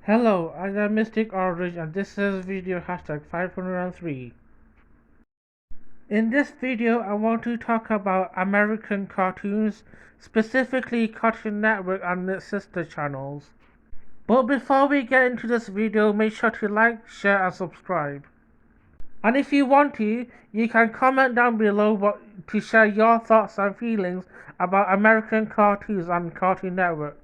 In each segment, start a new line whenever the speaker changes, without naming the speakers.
Hello, I'm Mystic Orange and this is video hashtag 503. In this video, I want to talk about American cartoons, specifically Cartoon Network and its sister channels. But before we get into this video, make sure to like, share and subscribe. And if you want to, you can comment down below to share your thoughts and feelings about American cartoons and Cartoon Network.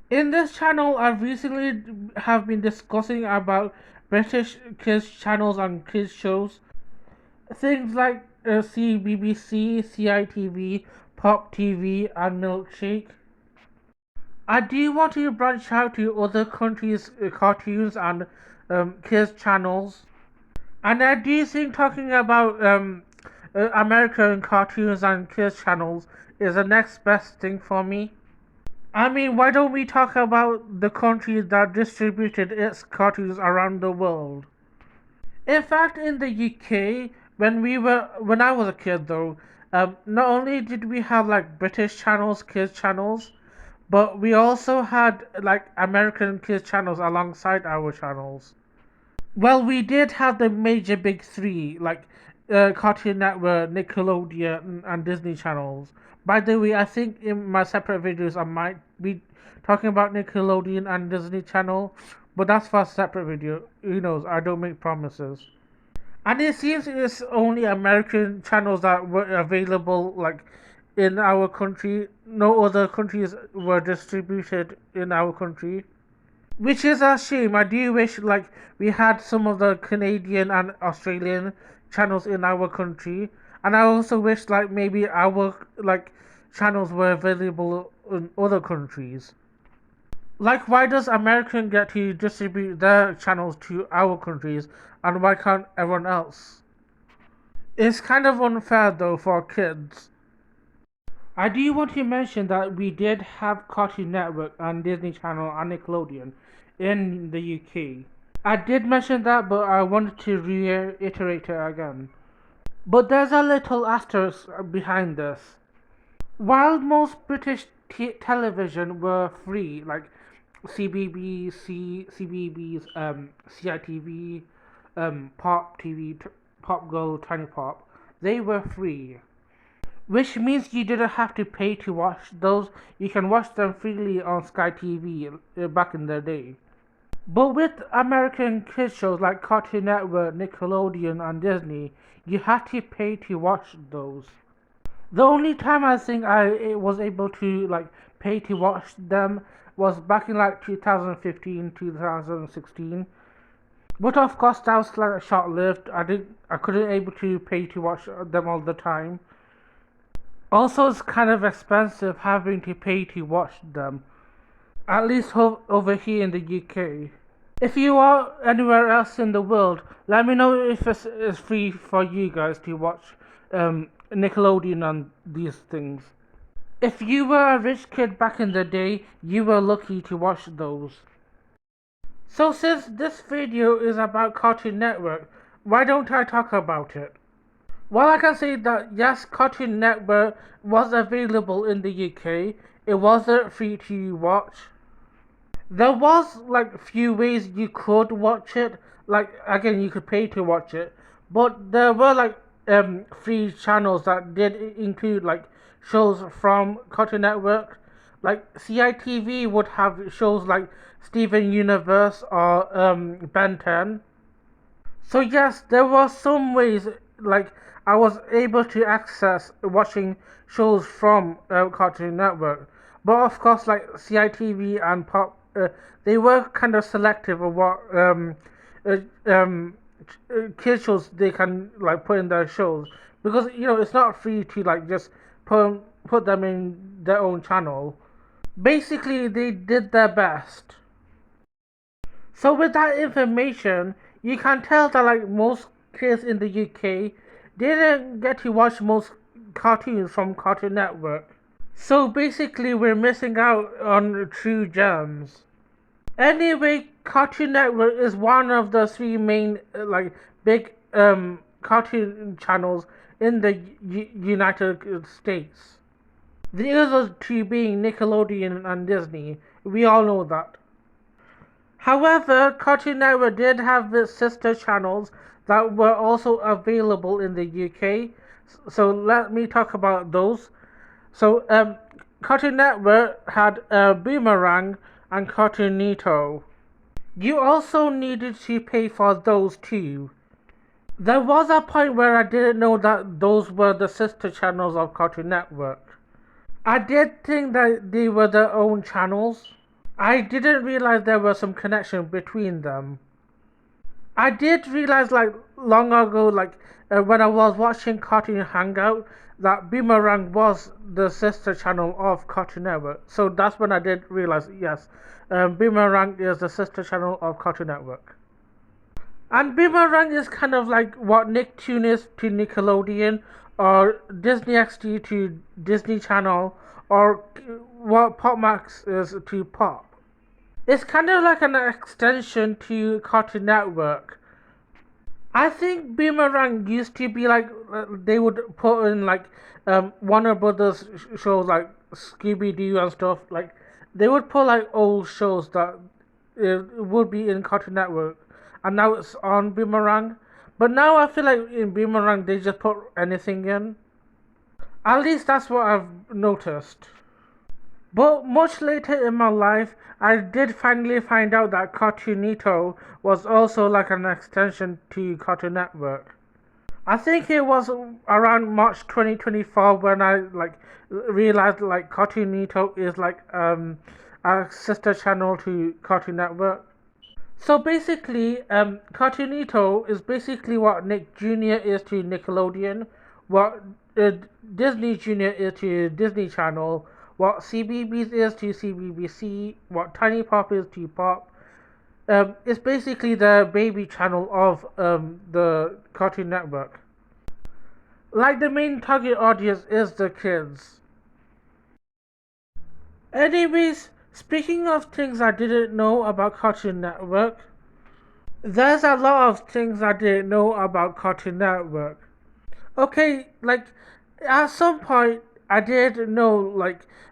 In this channel, I recently have been discussing about British kids channels and kids shows, things like CBBC, CITV, Pop TV, and Milkshake. I do want to branch out to other countries' cartoons and kids channels, and I do think talking about American cartoons and kids channels is the next best thing for me. I mean, why don't we talk about the country that distributed its cartoons around the world? In fact, in the UK, when I was a kid though, not only did we have like British channels, kids channels, but we also had like American kids channels alongside our channels. Well, we did have the major big three, like Cartoon Network, Nickelodeon, and Disney channels. By the way, I think in my separate videos I might be talking about Nickelodeon and Disney channel, but that's for a separate video. Who knows? I don't make promises. And it seems it's only American channels that were available, like in our country. No other countries were distributed in our country. Which is a shame. I do wish like we had some of the Canadian and Australian channels in our country, and I also wish like maybe our like channels were available in other countries. Like, why does American get to distribute their channels to our countries, and why can't everyone else? It's kind of unfair though for kids. I do want to mention that we did have Cartoon Network and Disney Channel and Nickelodeon in the UK. I did mention that, but I wanted to reiterate it again. But there's a little asterisk behind this. While most British television were free, like CBBS, CITV, Pop TV, Pop Girl, Tiny Pop, they were free. Which means you didn't have to pay to watch those. You can watch them freely on Sky TV back in the day. But with American kids shows like Cartoon Network, Nickelodeon, and Disney, you had to pay to watch those. The only time I think I was able to like pay to watch them was back in like 2015, 2016. But of course that was like short lived. I couldn't able to pay to watch them all the time. Also, it's kind of expensive having to pay to watch them. At least over here in the UK. If you are anywhere else in the world, let me know if it's free for you guys to watch Nickelodeon and these things. If you were a rich kid back in the day, you were lucky to watch those. So since this video is about Cartoon Network, why don't I talk about it? Well, I can say that yes, Cartoon Network was available in the UK. It wasn't free to watch. There was like few ways you could watch it. Like again, you could pay to watch it, but there were like free channels that did include like shows from Cartoon Network. Like CITV would have shows like Steven Universe or Ben 10. So yes, there were some ways like I was able to access watching shows from Cartoon Network, but of course like CITV and Pop, they were kind of selective of what uh, um, kid shows they can like put in their shows because it's not free to like just put them in their own channel. Basically, they did their best. So with that information, you can tell that like most kids in the UK didn't get to watch most cartoons from Cartoon Network. So basically we're missing out on true gems. Anyway, Cartoon Network is one of the three main like big cartoon channels in the United States. The other two being Nickelodeon and Disney. We all know that. However, Cartoon Network did have its sister channels that were also available in the UK. So let me talk about those. So Cartoon Network had Boomerang and Cartoonito. You also needed to pay for those too. There was a point where I didn't know that those were the sister channels of Cartoon Network. I did think that they were their own channels. I didn't realize there was some connection between them. I did realize like long ago, when I was watching Cartoon Hangout, that Boomerang was the sister channel of Cartoon Network. So that's when I did realize, yes, Boomerang is the sister channel of Cartoon Network. And Boomerang is kind of like what Nicktoon is to Nickelodeon, or Disney XD to Disney Channel, or what PopMax is to Pop. It's kind of like an extension to Cartoon Network. I think Boomerang used to be like they would put in like Warner Brothers shows like Scooby Doo and stuff. Like they would put like old shows that would be in Cartoon Network, and now it's on Boomerang. But now I feel like in Boomerang they just put anything in. At least that's what I've noticed. But much later in my life, I did finally find out that Cartoonito was also like an extension to Cartoon Network. I think it was around March 2024 when I realized like Cartoonito is like a sister channel to Cartoon Network. So basically, Cartoonito is basically what Nick Jr. is to Nickelodeon, what uh, Disney Jr. is to Disney Channel, what CBeebies is to CBBC, what Tiny Pop is to Pop. It's basically the baby channel of the Cartoon Network. Like the main target audience is the kids. Anyways, speaking of things I didn't know about Cartoon Network, there's a lot of things I didn't know about Cartoon Network. Okay, like at some point I did know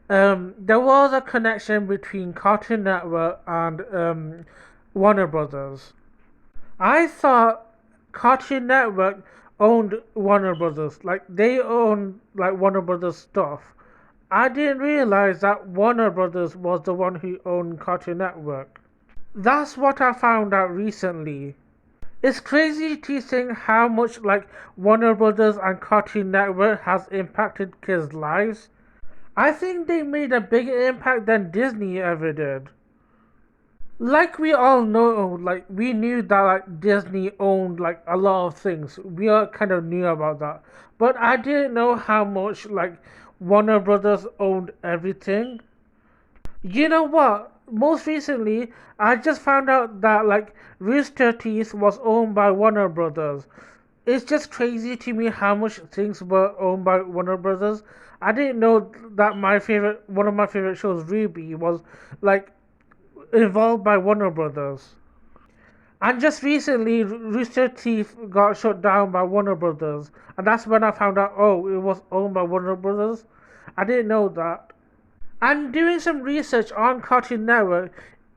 there was a connection between Cartoon Network and Warner Brothers. I thought Cartoon Network owned Warner Brothers, like they owned like Warner Brothers stuff. I didn't realize that Warner Brothers was the one who owned Cartoon Network. That's what I found out recently. It's crazy to think how much like Warner Brothers and Cartoon Network has impacted kids' lives. I think they made a bigger impact than Disney ever did. Like we all know, like we knew that like Disney owned like a lot of things. We all kind of knew about that. But I didn't know how much like Warner Brothers owned everything. You know what? Most recently, I just found out that like Rooster Teeth was owned by Warner Brothers. It's just crazy to me how much things were owned by Warner Brothers. I didn't know that one of my favorite shows, Ruby, was like involved by Warner Brothers. And just recently, Rooster Teeth got shut down by Warner Brothers, and that's when I found out, oh, it was owned by Warner Brothers. I didn't know that. And doing some research on Cartoon Network,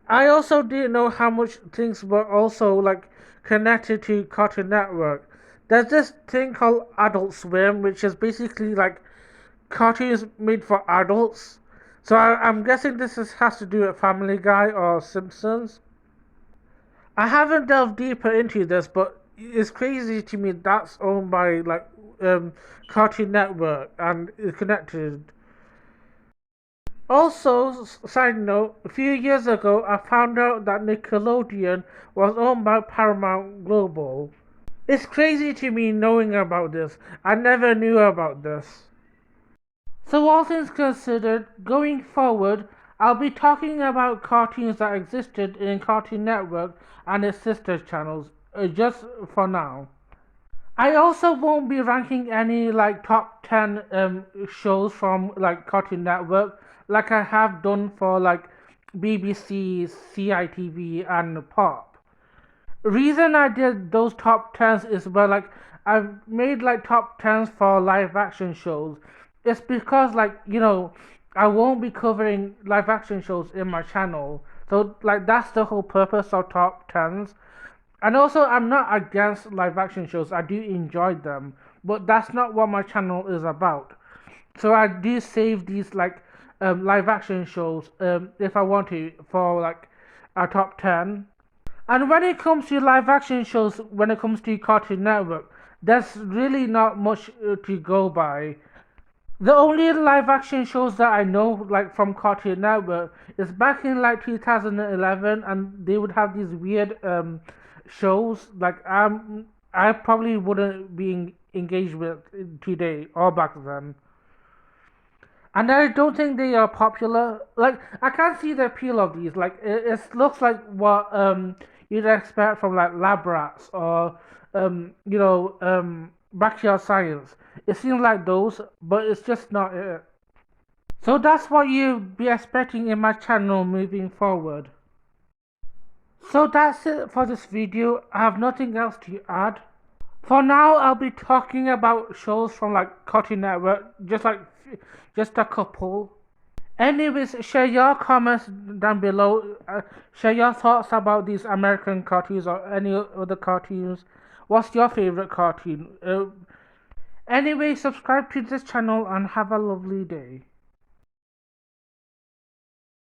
I also didn't know how much things were also like connected to Cartoon Network. There's this thing called Adult Swim, which is basically like cartoons made for adults. So I'm guessing has to do with Family Guy or Simpsons. I haven't delved deeper into this, but it's crazy to me that's owned by Cartoon Network and is connected. Also, side note, a few years ago I found out that Nickelodeon was owned by Paramount Global. It's crazy to me knowing about this. I never knew about this. So all things considered, going forward, I'll be talking about cartoons that existed in Cartoon Network and its sister channels, just for now. I also won't be ranking any like top 10 shows from like Cartoon Network like I have done for like BBC, CITV and Pop. Reason I did those top 10s is I've made like top 10s for live action shows. It's because I won't be covering live action shows in my channel. So like that's the whole purpose of top tens. And also, I'm not against live action shows. I do enjoy them, but that's not what my channel is about. So I do save these like live action shows if I want to for like a top 10. And when it comes to live action shows, when it comes to Cartoon Network, there's really not much to go by. The only live action shows that I know like from Cartoon Network is back in like 2011, and they would have these weird shows like I probably wouldn't be engaged with today or back then. And I don't think they are popular. Like I can't see the appeal of these. Like it looks like what you'd expect from like Lab Rats or Backyard Science. It seems like those, but it's just not it. So that's what you'd be expecting in my channel moving forward. So that's it for this video. I have nothing else to add. For now, I'll be talking about shows from like Cartoon Network, just a couple. Anyways, share your comments down below. Share your thoughts about these American cartoons or any other cartoons. What's your favorite cartoon? Anyway, subscribe to this channel and have a lovely day.